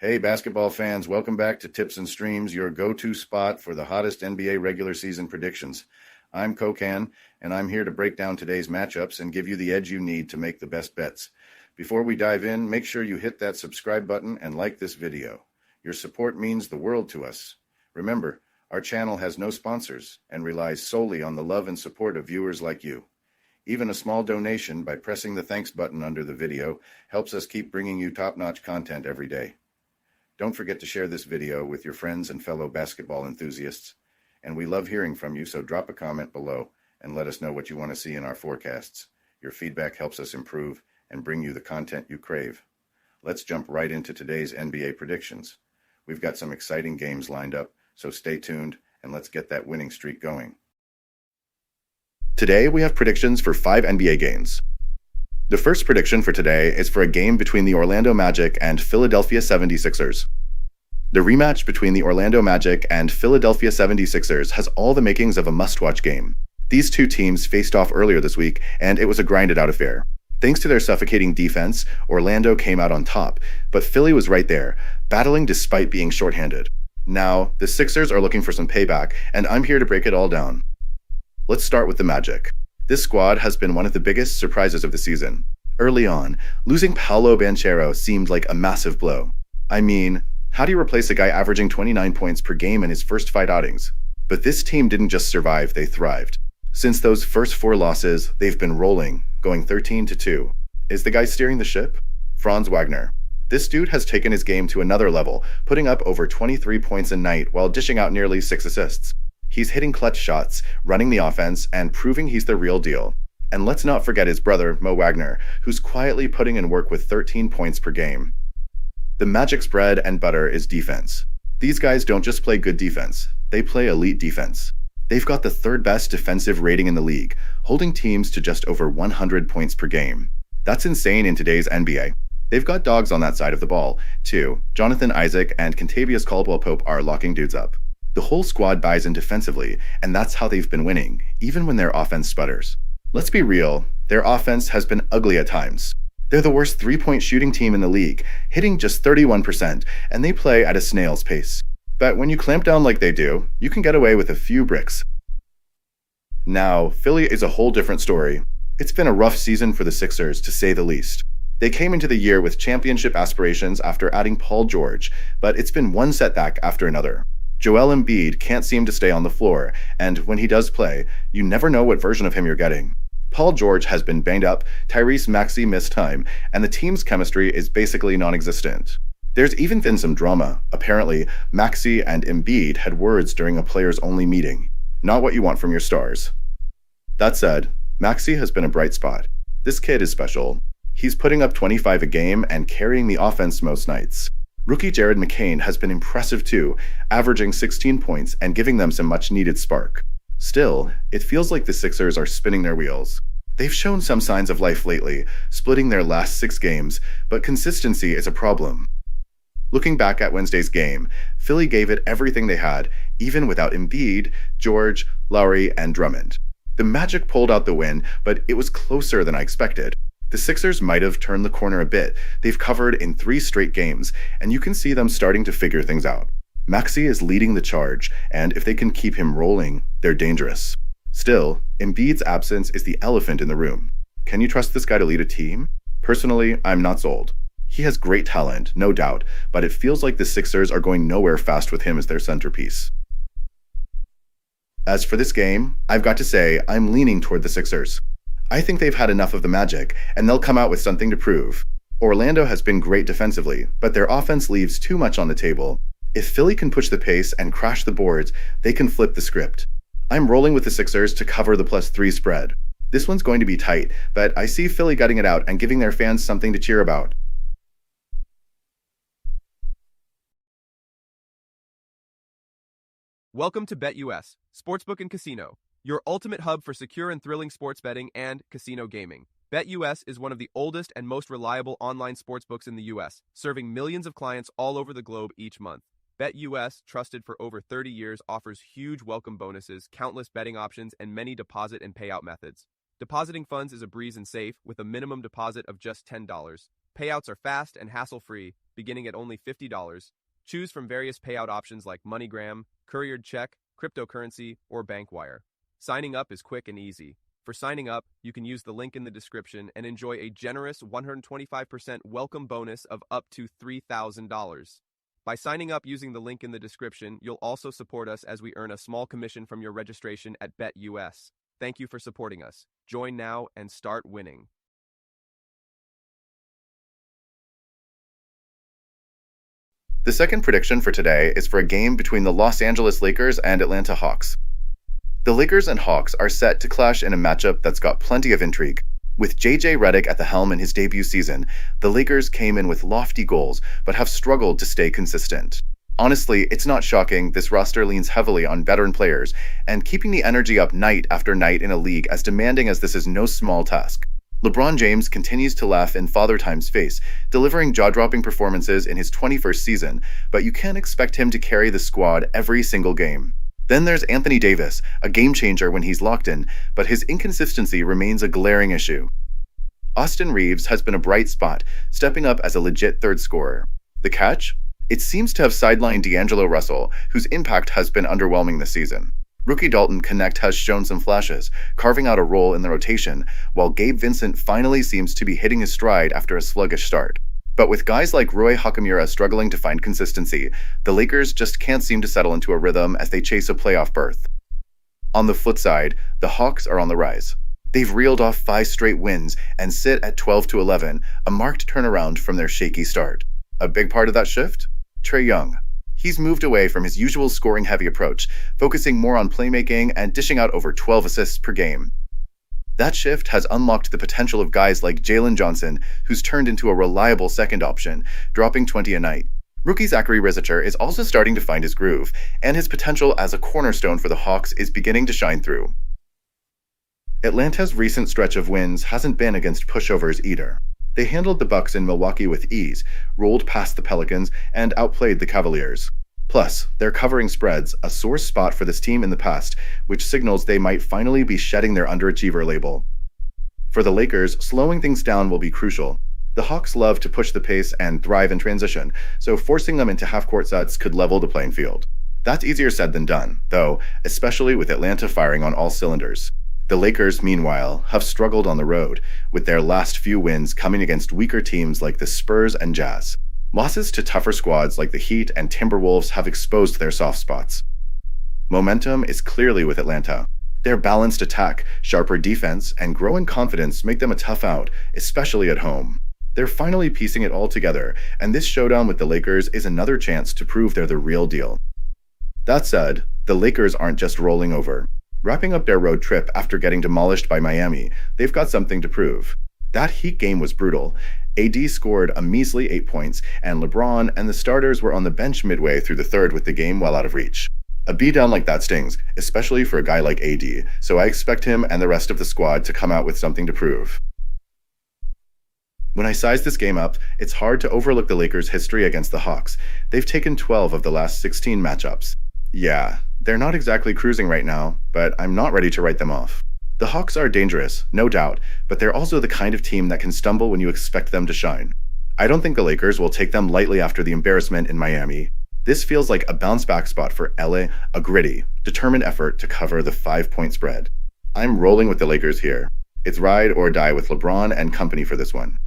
Hey, basketball fans, welcome back to Tips and Streams, your go-to spot for the hottest NBA regular season predictions. I'm Kokan, and I'm here to break down today's matchups and give you the edge you need to make the best bets. Before we dive in, make sure you hit that subscribe button and like this video. Your support means the world to us. Remember, our channel has no sponsors and relies solely on the love and support of viewers like you. Even a small donation by pressing the thanks button under the video helps us keep bringing you top-notch content every day. Don't forget to share this video with your friends and fellow basketball enthusiasts. And we love hearing from you, so drop a comment below and let us know what you want to see in our forecasts. Your feedback helps us improve and bring you the content you crave. Let's jump right into today's NBA predictions. We've got some exciting games lined up, so stay tuned and let's get that winning streak going. Today we have predictions for 5 NBA games. The first prediction for today is for a game between the Orlando Magic and Philadelphia 76ers. The rematch between the Orlando Magic and Philadelphia 76ers has all the makings of a must-watch game. These two teams faced off earlier this week, and it was a grinded-out affair. Thanks to their suffocating defense, Orlando came out on top, but Philly was right there, battling despite being shorthanded. Now, the Sixers are looking for some payback, and I'm here to break it all down. Let's start with the Magic. This squad has been one of the biggest surprises of the season. Early on, losing Paolo Banchero seemed like a massive blow. I mean, how do you replace a guy averaging 29 points per game in his first 5 outings? But this team didn't just survive, they thrived. Since those first 4 losses, they've been rolling, going 13-2. Is the guy steering the ship? Franz Wagner. This dude has taken his game to another level, putting up over 23 points a night while dishing out nearly 6 assists. He's hitting clutch shots, running the offense, and proving he's the real deal. And let's not forget his brother, Mo Wagner, who's quietly putting in work with 13 points per game. The Magic's bread and butter is defense. These guys don't just play good defense, they play elite defense. They've got the 3rd best defensive rating in the league, holding teams to just over 100 points per game. That's insane in today's NBA. They've got dogs on that side of the ball, too. Jonathan Isaac and Kentavious Caldwell-Pope are locking dudes up. The whole squad buys in defensively, and that's how they've been winning, even when their offense sputters. Let's be real, their offense has been ugly at times. They're the worst 3-point shooting team in the league, hitting just 31%, and they play at a snail's pace. But when you clamp down like they do, you can get away with a few bricks. Now, Philly is a whole different story. It's been a rough season for the Sixers, to say the least. They came into the year with championship aspirations after adding Paul George, but it's been one setback after another. Joel Embiid can't seem to stay on the floor, and when he does play, you never know what version of him you're getting. Paul George has been banged up, Tyrese Maxey missed time, and the team's chemistry is basically non-existent. There's even been some drama. Apparently, Maxey and Embiid had words during a players-only meeting. Not what you want from your stars. That said, Maxey has been a bright spot. This kid is special. He's putting up 25 a game and carrying the offense most nights. Rookie Jared McCain has been impressive too, averaging 16 points and giving them some much-needed spark. Still, it feels like the Sixers are spinning their wheels. They've shown some signs of life lately, splitting their last 6 games, but consistency is a problem. Looking back at Wednesday's game, Philly gave it everything they had, even without Embiid, George, Lowry, and Drummond. The Magic pulled out the win, but it was closer than I expected. The Sixers might have turned the corner a bit. They've covered in 3 straight games, and you can see them starting to figure things out. Maxey is leading the charge, and if they can keep him rolling, they're dangerous. Still, Embiid's absence is the elephant in the room. Can you trust this guy to lead a team? Personally, I'm not sold. He has great talent, no doubt, but it feels like the Sixers are going nowhere fast with him as their centerpiece. As for this game, I've got to say, I'm leaning toward the Sixers. I think they've had enough of the Magic, and they'll come out with something to prove. Orlando has been great defensively, but their offense leaves too much on the table. If Philly can push the pace and crash the boards, they can flip the script. I'm rolling with the Sixers to cover the +3 spread. This one's going to be tight, but I see Philly gutting it out and giving their fans something to cheer about. Welcome to BetUS, Sportsbook and Casino, your ultimate hub for secure and thrilling sports betting and casino gaming. BetUS is one of the oldest and most reliable online sportsbooks in the U.S., serving millions of clients all over the globe each month. BetUS, trusted for over 30 years, offers huge welcome bonuses, countless betting options, and many deposit and payout methods. Depositing funds is a breeze and safe, with a minimum deposit of just $10. Payouts are fast and hassle-free, beginning at only $50. Choose from various payout options like MoneyGram, couriered check, cryptocurrency, or bank wire. Signing up is quick and easy. For signing up, you can use the link in the description and enjoy a generous 125% welcome bonus of up to $3,000. By signing up using the link in the description, you'll also support us as we earn a small commission from your registration at BetUS. Thank you for supporting us. Join now and start winning. The second prediction for today is for a game between the Los Angeles Lakers and Atlanta Hawks. The Lakers and Hawks are set to clash in a matchup that's got plenty of intrigue. With J.J. Redick at the helm in his debut season, the Lakers came in with lofty goals but have struggled to stay consistent. Honestly, it's not shocking this roster leans heavily on veteran players, and keeping the energy up night after night in a league as demanding as this is no small task. LeBron James continues to laugh in Father Time's face, delivering jaw-dropping performances in his 21st season, but you can't expect him to carry the squad every single game. Then there's Anthony Davis, a game-changer when he's locked in, but his inconsistency remains a glaring issue. Austin Reeves has been a bright spot, stepping up as a legit third scorer. The catch? It seems to have sidelined D'Angelo Russell, whose impact has been underwhelming this season. Rookie Dalton Connect has shown some flashes, carving out a role in the rotation, while Gabe Vincent finally seems to be hitting his stride after a sluggish start. But with guys like Rui Hachimura struggling to find consistency, the Lakers just can't seem to settle into a rhythm as they chase a playoff berth. On the flip side, the Hawks are on the rise. They've reeled off 5 straight wins and sit at 12-11, a marked turnaround from their shaky start. A big part of that shift? Trae Young. He's moved away from his usual scoring-heavy approach, focusing more on playmaking and dishing out over 12 assists per game. That shift has unlocked the potential of guys like Jalen Johnson, who's turned into a reliable second option, dropping 20 a night. Rookie Zachary Rizicher is also starting to find his groove, and his potential as a cornerstone for the Hawks is beginning to shine through. Atlanta's recent stretch of wins hasn't been against pushovers either. They handled the Bucks in Milwaukee with ease, rolled past the Pelicans, and outplayed the Cavaliers. Plus, they're covering spreads, a sore spot for this team in the past, which signals they might finally be shedding their underachiever label. For the Lakers, slowing things down will be crucial. The Hawks love to push the pace and thrive in transition, so forcing them into half-court sets could level the playing field. That's easier said than done, though, especially with Atlanta firing on all cylinders. The Lakers, meanwhile, have struggled on the road, with their last few wins coming against weaker teams like the Spurs and Jazz. Losses to tougher squads like the Heat and Timberwolves have exposed their soft spots. Momentum is clearly with Atlanta. Their balanced attack, sharper defense, and growing confidence make them a tough out, especially at home. They're finally piecing it all together, and this showdown with the Lakers is another chance to prove they're the real deal. That said, the Lakers aren't just rolling over. Wrapping up their road trip after getting demolished by Miami, they've got something to prove. That Heat game was brutal. AD scored a measly 8 points, and LeBron and the starters were on the bench midway through the third with the game well out of reach. A beatdown like that stings, especially for a guy like AD, so I expect him and the rest of the squad to come out with something to prove. When I size this game up, it's hard to overlook the Lakers' history against the Hawks. They've taken 12 of the last 16 matchups. Yeah, they're not exactly cruising right now, but I'm not ready to write them off. The Hawks are dangerous, no doubt, but they're also the kind of team that can stumble when you expect them to shine. I don't think the Lakers will take them lightly after the embarrassment in Miami. This feels like a bounce-back spot for LA, a gritty, determined effort to cover the 5-point spread. I'm rolling with the Lakers here. It's ride or die with LeBron and company for this one.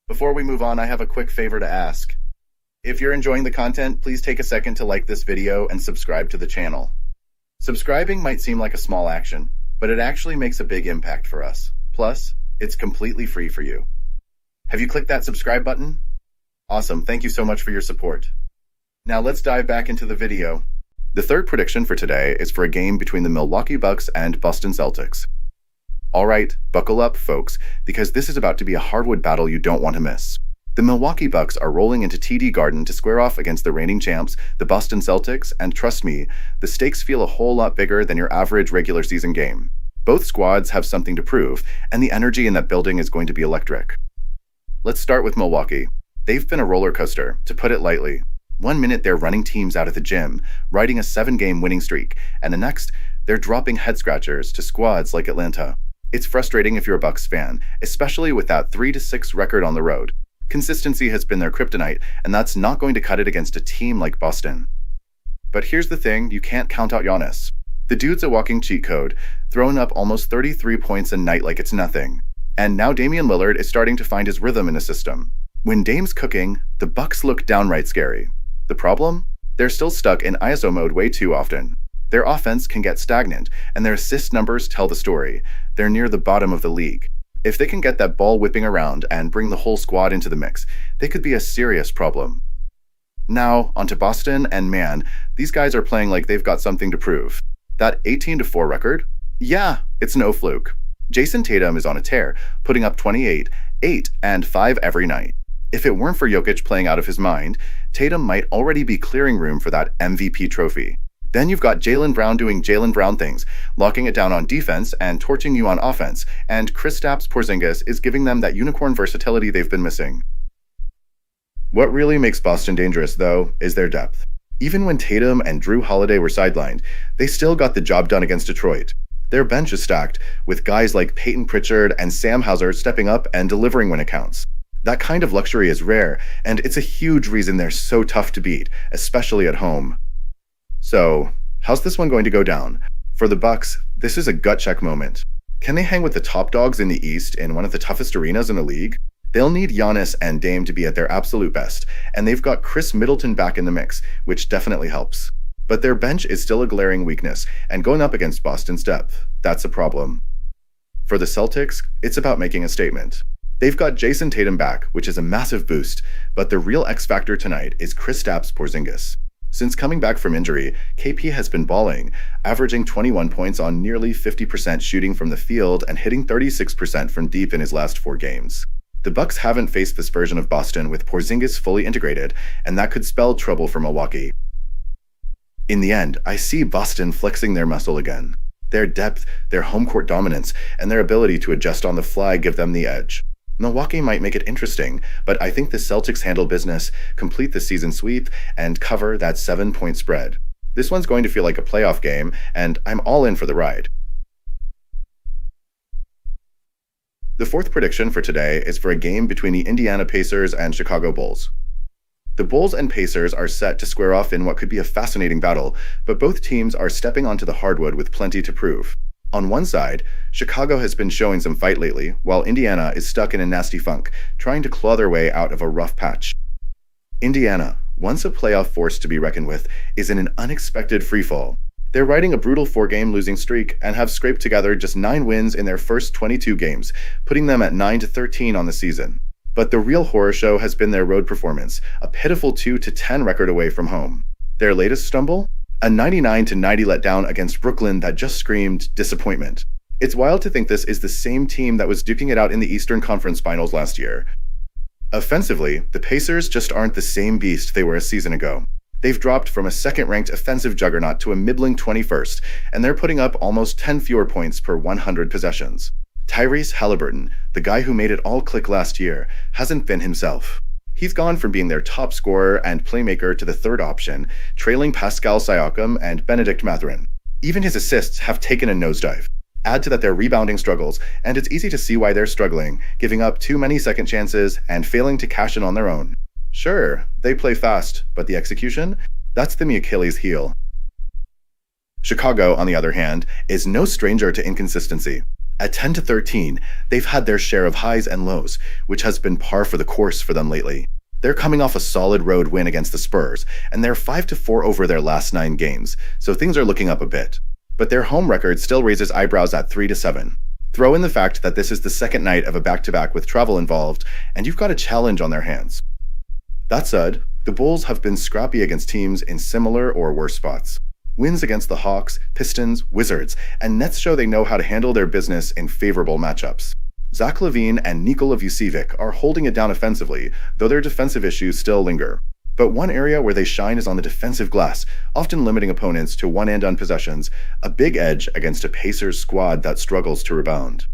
Before we move on, I have a quick favor to ask. If you're enjoying the content, please take a second to like this video and subscribe to the channel. Subscribing might seem like a small action, but it actually makes a big impact for us. Plus, it's completely free for you. Have you clicked that subscribe button? Awesome, thank you so much for your support. Now let's dive back into the video. The third prediction for today is for a game between the Milwaukee Bucks and Boston Celtics. Alright, buckle up, folks, because this is about to be a hardwood battle you don't want to miss. The Milwaukee Bucks are rolling into TD Garden to square off against the reigning champs, the Boston Celtics, and trust me, the stakes feel a whole lot bigger than your average regular season game. Both squads have something to prove, and the energy in that building is going to be electric. Let's start with Milwaukee. They've been a roller coaster, to put it lightly. 1 minute they're running teams out of the gym, riding a 7-game winning streak, and the next, they're dropping head-scratchers to squads like Atlanta. It's frustrating if you're a Bucks fan, especially with that 3-6 record on the road. Consistency has been their kryptonite, and that's not going to cut it against a team like Boston. But here's the thing, you can't count out Giannis. The dude's a walking cheat code, throwing up almost 33 points a night like it's nothing. And now Damian Lillard is starting to find his rhythm in the system. When Dame's cooking, the Bucks look downright scary. The problem? They're still stuck in ISO mode way too often. Their offense can get stagnant, and their assist numbers tell the story. They're near the bottom of the league. If they can get that ball whipping around and bring the whole squad into the mix, they could be a serious problem. Now, onto Boston, and man, these guys are playing like they've got something to prove. That 18-4 record? Yeah, it's no fluke. Jason Tatum is on a tear, putting up 28, 8, and 5 every night. If it weren't for Jokic playing out of his mind, Tatum might already be clearing room for that MVP trophy. Then you've got Jaylen Brown doing Jaylen Brown things, locking it down on defense and torching you on offense, and Kristaps Porzingis is giving them that unicorn versatility they've been missing. What really makes Boston dangerous, though, is their depth. Even when Tatum and Drew Holiday were sidelined, they still got the job done against Detroit. Their bench is stacked, with guys like Peyton Pritchard and Sam Hauser stepping up and delivering when it counts. That kind of luxury is rare, and it's a huge reason they're so tough to beat, especially at home. So, how's this one going to go down? For the Bucks, this is a gut check moment. Can they hang with the top dogs in the East in one of the toughest arenas in the league? They'll need Giannis and Dame to be at their absolute best, and they've got Chris Middleton back in the mix, which definitely helps. But their bench is still a glaring weakness, and going up against Boston's depth, that's a problem. For the Celtics, it's about making a statement. They've got Jason Tatum back, which is a massive boost, but the real X factor tonight is Kristaps Porzingis. Since coming back from injury, KP has been balling, averaging 21 points on nearly 50% shooting from the field and hitting 36% from deep in his last 4 games. The Bucks haven't faced this version of Boston with Porzingis fully integrated, and that could spell trouble for Milwaukee. In the end, I see Boston flexing their muscle again. Their depth, their home court dominance, and their ability to adjust on the fly give them the edge. Milwaukee might make it interesting, but I think the Celtics handle business, complete the season sweep, and cover that 7-point spread. This one's going to feel like a playoff game, and I'm all in for the ride. The fourth prediction for today is for a game between the Indiana Pacers and Chicago Bulls. The Bulls and Pacers are set to square off in what could be a fascinating battle, but both teams are stepping onto the hardwood with plenty to prove. On one side, Chicago has been showing some fight lately, while Indiana is stuck in a nasty funk, trying to claw their way out of a rough patch. Indiana, once a playoff force to be reckoned with, is in an unexpected freefall. They're riding a brutal 4-game losing streak and have scraped together just 9 wins in their first 22 games, putting them at 9-13 on the season. But the real horror show has been their road performance, a pitiful 2-10 record away from home. Their latest stumble? A 99-90 letdown against Brooklyn that just screamed disappointment. It's wild to think this is the same team that was duking it out in the Eastern Conference Finals last year. Offensively, the Pacers just aren't the same beast they were a season ago. They've dropped from a second-ranked offensive juggernaut to a middling 21st, and they're putting up almost 10 fewer points per 100 possessions. Tyrese Halliburton, the guy who made it all click last year, hasn't been himself. He's gone from being their top scorer and playmaker to the third option, trailing Pascal Siakam and Benedict Mathurin. Even his assists have taken a nosedive. Add to that their rebounding struggles, and it's easy to see why they're struggling, giving up too many second chances and failing to cash in on their own. Sure, they play fast, but the execution? That's the Achilles heel. Chicago, on the other hand, is no stranger to inconsistency. At 10-13, they've had their share of highs and lows, which has been par for the course for them lately. They're coming off a solid road win against the Spurs, and they're 5-4 over their last 9 games, so things are looking up a bit. But their home record still raises eyebrows at 3-7. Throw in the fact that this is the second night of a back-to-back with travel involved, and you've got a challenge on their hands. That said, the Bulls have been scrappy against teams in similar or worse spots. Wins against the Hawks, Pistons, Wizards, and Nets show they know how to handle their business in favorable matchups. Zach LaVine and Nikola Vucevic are holding it down offensively, though their defensive issues still linger. But one area where they shine is on the defensive glass, often limiting opponents to one-and-done possessions, a big edge against a Pacers squad that struggles to rebound.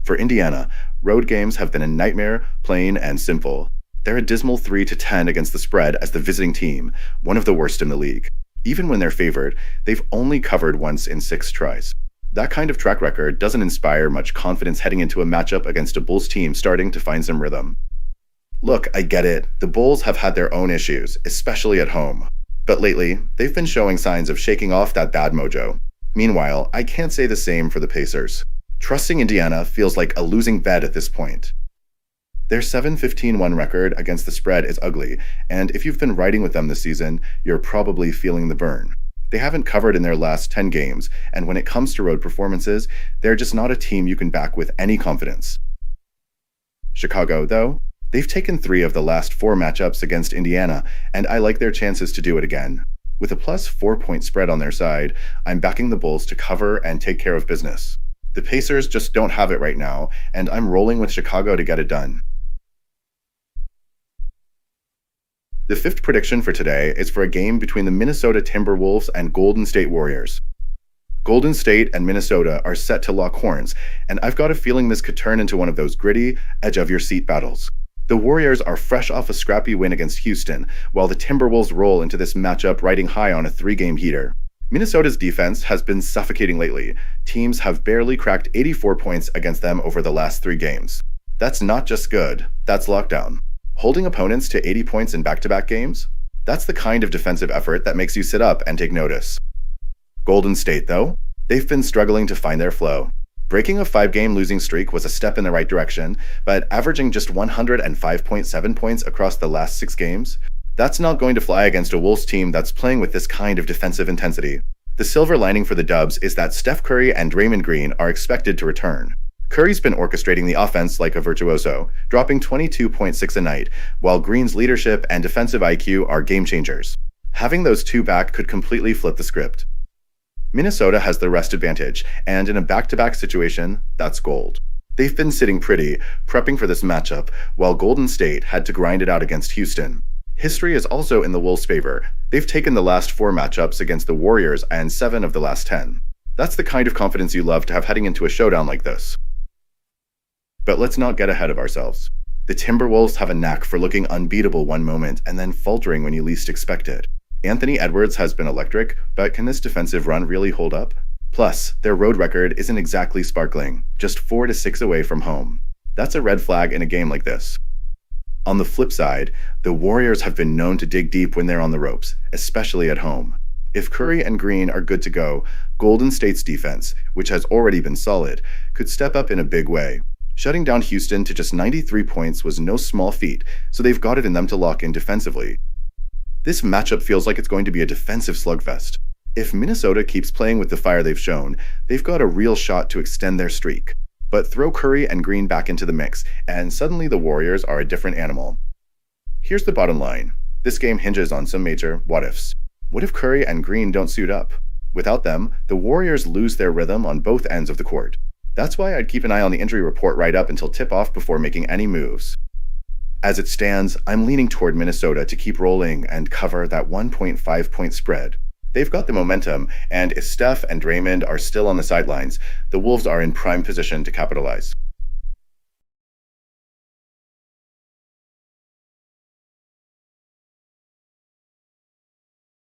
For Indiana, road games have been a nightmare, plain and simple. They're a dismal 3-10 against the spread as the visiting team, one of the worst in the league. Even when they're favored, they've only covered once in 6 tries. That kind of track record doesn't inspire much confidence heading into a matchup against a Bulls team starting to find some rhythm. Look, I get it. The Bulls have had their own issues, especially at home. But lately, they've been showing signs of shaking off that bad mojo. Meanwhile, I can't say the same for the Pacers. Trusting Indiana feels like a losing bet at this point. Their 7-15-1 record against the spread is ugly, and if you've been riding with them this season, you're probably feeling the burn. They haven't covered in their last 10 games, and when it comes to road performances, they're just not a team you can back with any confidence. Chicago, though, they've taken 3 of the last 4 matchups against Indiana, and I like their chances to do it again. With a plus 4-point spread on their side, I'm backing the Bulls to cover and take care of business. The Pacers just don't have it right now, and I'm rolling with Chicago to get it done. The 5th prediction for today is for a game between the Minnesota Timberwolves and Golden State Warriors. Golden State and Minnesota are set to lock horns, and I've got a feeling this could turn into one of those gritty, edge-of-your-seat battles. The Warriors are fresh off a scrappy win against Houston, while the Timberwolves roll into this matchup riding high on a 3-game heater. Minnesota's defense has been suffocating lately. Teams have barely cracked 84 points against them over the last 3 games. That's not just good, that's lockdown. Holding opponents to 80 points in back-to-back games? That's the kind of defensive effort that makes you sit up and take notice. Golden State, though, they've been struggling to find their flow. Breaking a 5-game losing streak was a step in the right direction, but averaging just 105.7 points across the last 6 games? That's not going to fly against a Wolves team that's playing with this kind of defensive intensity. The silver lining for the Dubs is that Steph Curry and Draymond Green are expected to return. Curry's been orchestrating the offense like a virtuoso, dropping 22.6 a night, while Green's leadership and defensive IQ are game changers. Having those 2 back could completely flip the script. Minnesota has the rest advantage, and in a back-to-back situation, that's gold. They've been sitting pretty, prepping for this matchup, while Golden State had to grind it out against Houston. History is also in the Wolves' favor. They've taken the last 4 matchups against the Warriors and 7 of the last 10. That's the kind of confidence you love to have heading into a showdown like this. But let's not get ahead of ourselves. The Timberwolves have a knack for looking unbeatable one moment and then faltering when you least expect it. Anthony Edwards has been electric, but can this defensive run really hold up? Plus, their road record isn't exactly sparkling, just 4-6 away from home. That's a red flag in a game like this. On the flip side, the Warriors have been known to dig deep when they're on the ropes, especially at home. If Curry and Green are good to go, Golden State's defense, which has already been solid, could step up in a big way. Shutting down Houston to just 93 points was no small feat, so they've got it in them to lock in defensively. This matchup feels like it's going to be a defensive slugfest. If Minnesota keeps playing with the fire they've shown, they've got a real shot to extend their streak. But throw Curry and Green back into the mix, and suddenly the Warriors are a different animal. Here's the bottom line. This game hinges on some major what-ifs. What if Curry and Green don't suit up? Without them, the Warriors lose their rhythm on both ends of the court. That's why I'd keep an eye on the injury report right up until tip-off before making any moves. As it stands, I'm leaning toward Minnesota to keep rolling and cover that 1.5-point spread. They've got the momentum, and if Steph and Draymond are still on the sidelines, the Wolves are in prime position to capitalize.